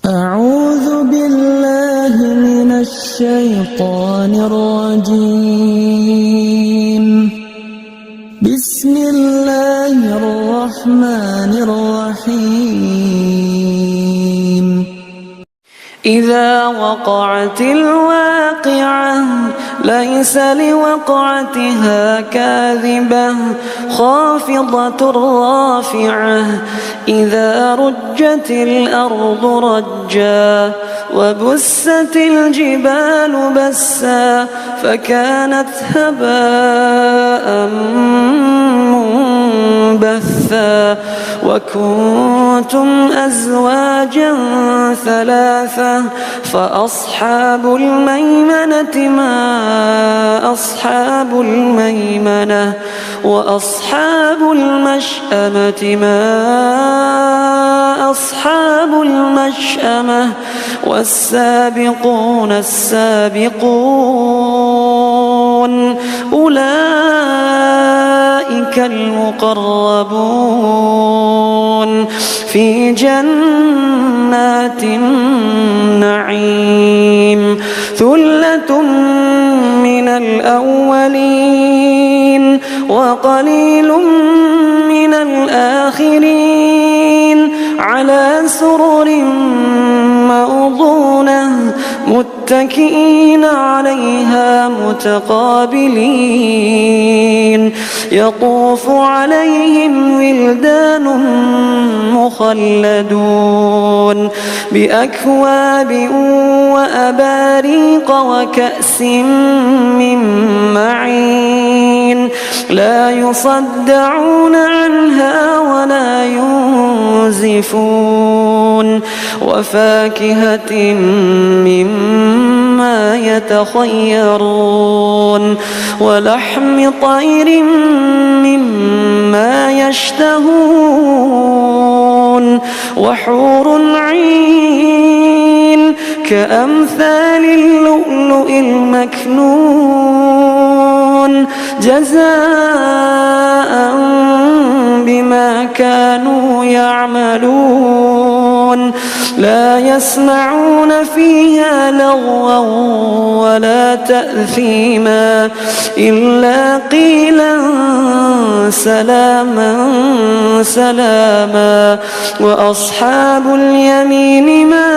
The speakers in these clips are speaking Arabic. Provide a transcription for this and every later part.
أعوذ بالله من الشيطان الرجيم. بسم الله الرحمن الرحيم. إذا وقعت الواقعة ليس لوقعتها كاذبة خافضة رافعة إذا رجت الأرض رجا وبست الجبال بسا فكانت هباء منبثا وكنتم أزواجا ثلاثة فأصحاب الميمنة ما أصحاب الميمنة وأصحاب المشأمة ما أصحاب المشأمة والسابقون السابقون أولئك المقربون في جنات النعيم ثلة من الأولين وقليل من الآخرين على سرر موضونة متكئين عليها متقابلين يطوف عليهم ولدان مخلدون بأكواب وأباريق وكأس من معين لا يصدعون عنها ولا ينزفون وفاكهة مما يتخيرون ولحم طير مما يشتهون وحور عين كأمثال اللؤلؤ المكنون جزاء بما كانوا يعملون لا يسمعون فيها لغوا ولا تأثيما إلا قيلا سلاما سلاما وأصحاب اليمين ما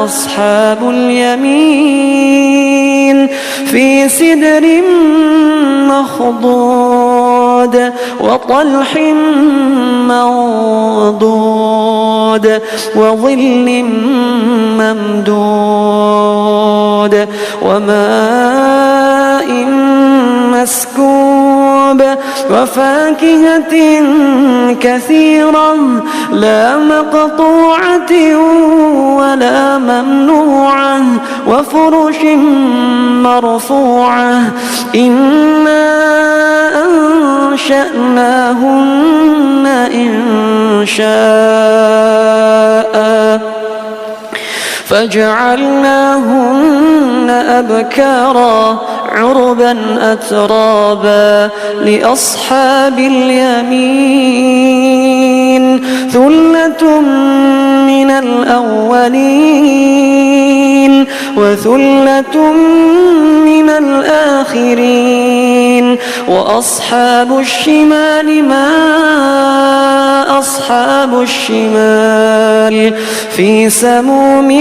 أصحاب اليمين في سدر مخضود وطلح منضود وظل ممدود وماء مسكوب وفاكهة كثيرة لا مقطوعة ولا ممنوعة وفرش مرفوعة إنا أنشأناهن إنشاء فجعلناهن أبكارا عربا أترابا لأصحاب اليمين ثلة من الأولين وثلة من الآخرين وأصحاب الشمال ما أصحاب الشمال في سموم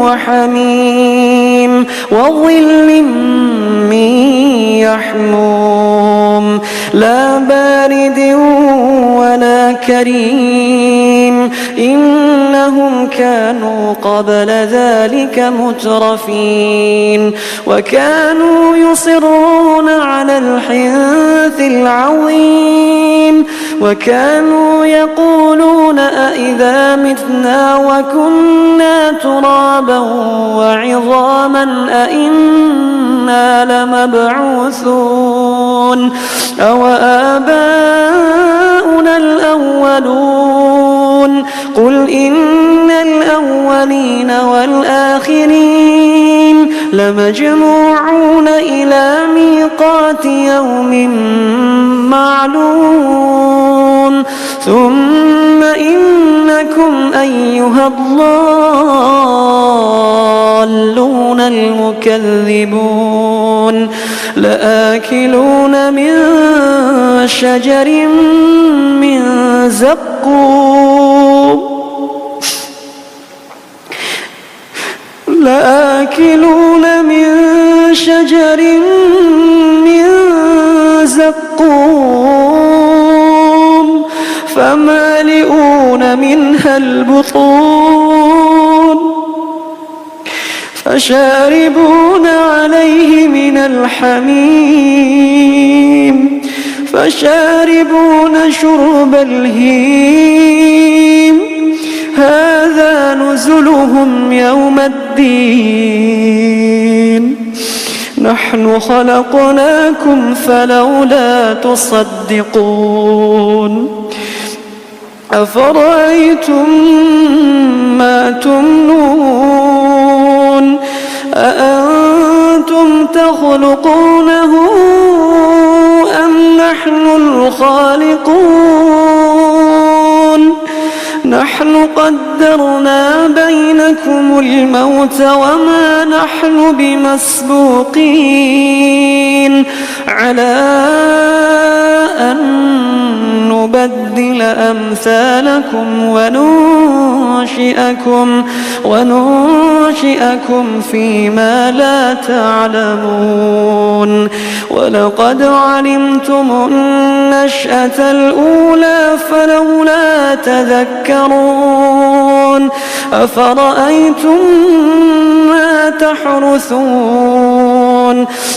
وحميم وظل من يحموم لا بارد ولا كريم إنهم كانوا قبل ذلك مترفين وكانوا يصرون على الحنث العظيم وكانوا يقولون أئذا متنا وكنا ترابا وعظاما أئنا لمبعوثون أو آباؤنا الأولون قل إن الأولين والآخرين لمجموعون إلى ميقات يوم معلوم ثم إنكم أيها الضالون المكذبون لآكلون من شجر من زقوم لآكلون من شجر من زقوم فمالئون منها البطون فشاربون عليه من الحميم فشاربون شرب الهيم هذا نزلهم يوم الدين نحن خلقناكم فلولا تصدقون أفرأيتم ما تمنون أأنتم تخلقونه أم نحن الخالقون نحن قدرنا بينكم الموت وما نحن بمسبوقين على أن نبدل أمثالكم وننشئكم فيما لا تعلمون ولقد علمتم النشأة الأولى فلولا تذكرون أفرأيتم ما تحرثون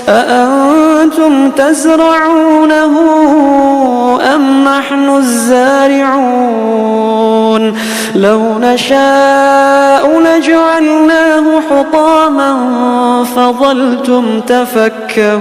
أأنتم تزرعونه أم نحن الزارعون لو نشاء لجعلناه حطاما فظلتم تفكهون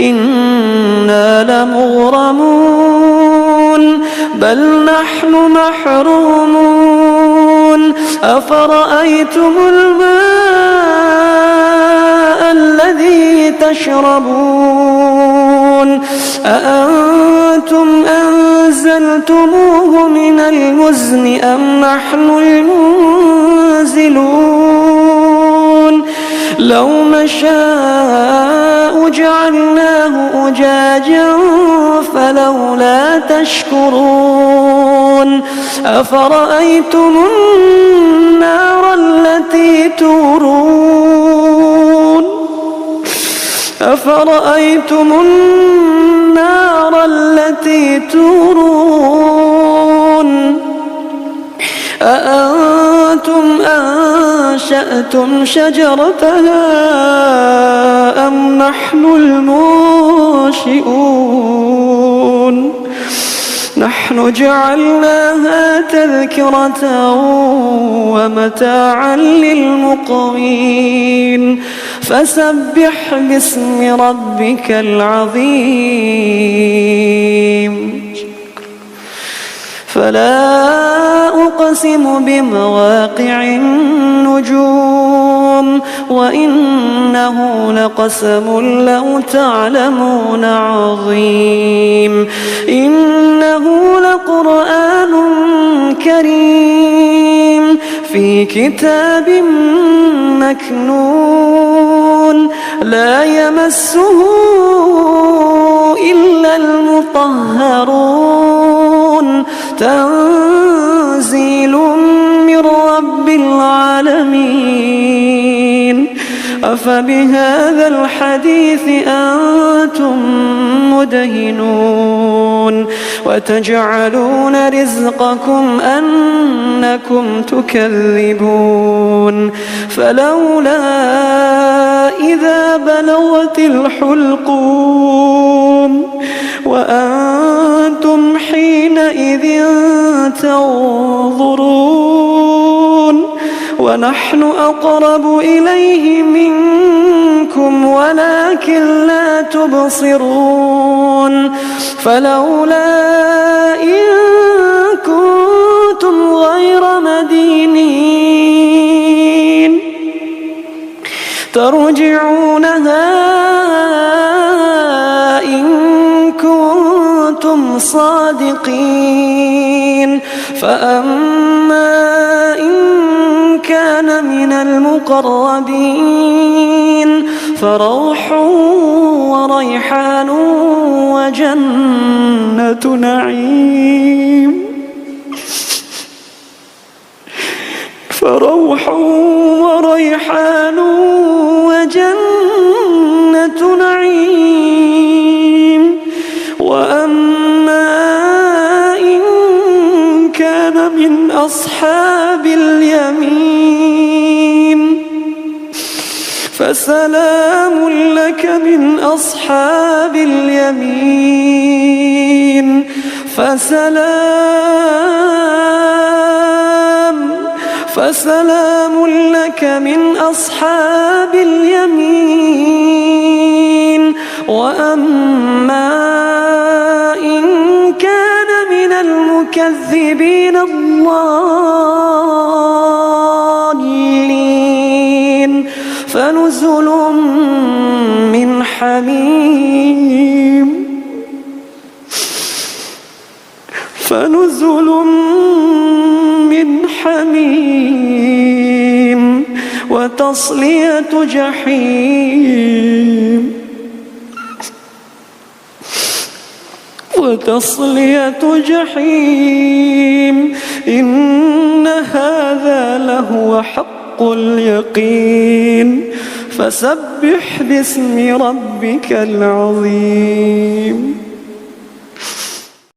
إنا لمغرمون بل نحن محرومون أفرأيتم الماء الذي تشربون أأنتم أنزلتموه من المزن أم نحن المنزلون لو نشاء جعلناه أجاجا فلولا تشكرون أفرأيتم النار التي تورون أفرأيتم النار التي تورون أأنتم أنشأتم شجرتها أم نحن المنشئون نحن جعلناها تذكرة ومتاعا للمقوين فسبح باسم ربك العظيم فلا أقسم بمواقع النجوم وإنه لقسم لو تعلمون عظيم إنه لقرآن كريم في كتاب مكنون لا يمسه إلا المطهرون تنزيل من رب العالمين أفبهذا الحديث أنتم مدهنون وتجعلون رزقكم أنكم تكذبون فلولا إذا بلغت الحلقوم وأنتم حينئذ تنظرون ونحن أقرب إليه منكم ولكن لا تبصرون فلولا إن كنتم غير مدينين ترجعونها إن كنتم صادقين فأما إن كان من المقربين فروح وريحان وجنة نعيم فروح وريحان وجنة نعيم وأما إن كان من أصحاب اليمين فسلام لك من أصحاب اليمين فسلام لك من أصحاب اليمين وأما إن كان من المكذبين الضالين فنزل من حميم وتصلية جحيم إن هذا لهو حق اليقين فسبح باسم ربك العظيم.